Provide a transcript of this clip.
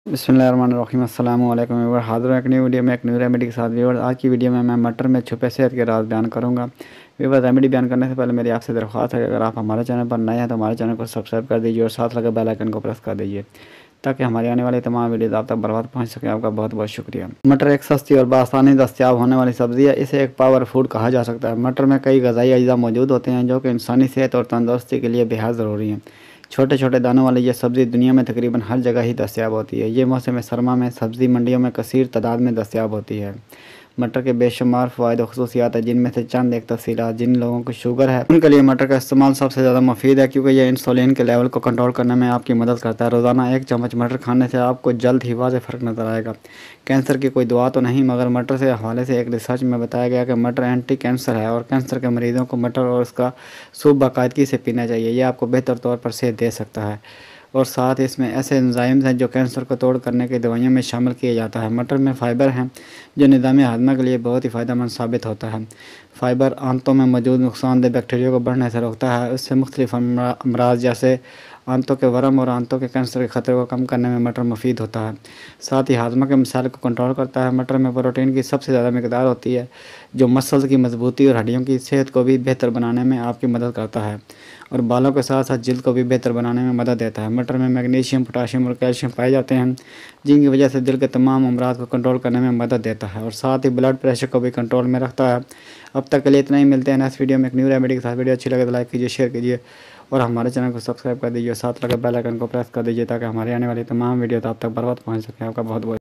बिस्मिल्लाहिर्रहमानिर्रहीम अस्सलाम वालेकुम व्यूअर, हाज़िर हूँ एक नई वीडियो में एक न्यू रेमेडी के साथ। व्यूअर, आज की वीडियो में मैं मटर में छुपे सेहत के राज बयान करूँगा। व्यूअर, रेमेडी बयान करने से पहले मेरी आपसे दरख्वास्त है कि अगर आप हमारे चैनल पर नए हैं तो हमारे चैनल को सब्सक्राइब कर दीजिए और साथ लगे बेल आइकन को प्रेस कर दीजिए ताकि हमारी आने वाली तमाम वीडियोज़ आप तक बर्बाद पहुँच सके। आपका बहुत बहुत शुक्रिया। मटर एक सस्ती और बआसानी दस्तियाब होने वाली सब्ज़ी है। इसे एक पावर फूड कहा जा सकता है। मटर में कई ग़िज़ाई अज्जा मौजूद होते हैं जो कि इंसानी सेहत और तंदुरुस्ती के लिए बेहद ज़रूरी हैं। छोटे छोटे दानों वाली ये सब्ज़ी दुनिया में तकरीबन हर जगह ही दस्तयाब होती है। ये मौसम सरमा में सब्ज़ी मंडियों में कसीर तादाद में दस्तयाब होती है। मटर के बेशुमार फ़वाइद और ख़ुसूसियात है, जिनमें से चंद एक तफ़सीलात। जिन लोगों को शुगर है उनके लिए मटर का इस्तेमाल सबसे ज़्यादा मुफीद है, क्योंकि यह इंसुलिन के लेवल को कंट्रोल करने में आपकी मदद करता है। रोज़ाना 1 चम्मच मटर खाने से आपको जल्द ही वाज़ेह फ़र्क नज़र आएगा। कैंसर की कोई दुआ तो नहीं, मगर मटर से हवाले से एक रिसर्च में बताया गया कि मटर एंटी कैंसर है और कैंसर के मरीज़ों को मटर और उसका सूप बाकायदगी से पीना चाहिए। यह आपको बेहतर तौर पर सेहत दे सकता है और साथ इसमें ऐसे एंजाइम्स हैं जो कैंसर को तोड़ करने की दवाइयों में शामिल किया जाता है। मटर में फ़ाइबर हैं जो निज़ाम हाजमा के लिए बहुत ही फ़ायदेमंद साबित होता है। फ़ाइबर आंतों में मौजूद नुकसानदेह बैक्टीरिया को बढ़ने से रोकता है। इससे मुख्तलिफ अमराज जैसे आंतों के वर्म और आंतों के कैंसर के ख़तरे को कम करने में मटर मुफीद होता है। साथ ही हाजमा के मसाइल को कंट्रोल करता है। मटर में प्रोटीन की सबसे ज़्यादा मकदार होती है जो मसल्स की मजबूती और हड्डियों की सेहत को भी बेहतर बनाने में आपकी मदद करता है और बालों के साथ साथ जल्द को भी बेहतर बनाने में मदद देता है। मटर में मैग्नीशियम, पोटाशियम और कैल्शियम पाए जाते हैं, जिनकी वजह से दिल के तमाम अमराज को कंट्रोल करने में मदद देता है और साथ ही ब्लड प्रेशर को भी कंट्रोल में रखता है। अब तक के लिए इतना ही। मिलते हैं नेक्स्ट वीडियो में एक न्यू रेमेडी के साथ। वीडियो अच्छी लगे तो लाइक कीजिए, शेयर कीजिए और हमारे चैनल को सब्सक्राइब कर दीजिए और साथ लगे बेल आइकन को प्रेस कर दीजिए ताकि हमारे आने वाली तमाम वीडियो आप तक बर्बाद पहुँच सके। आपका बहुत बहुत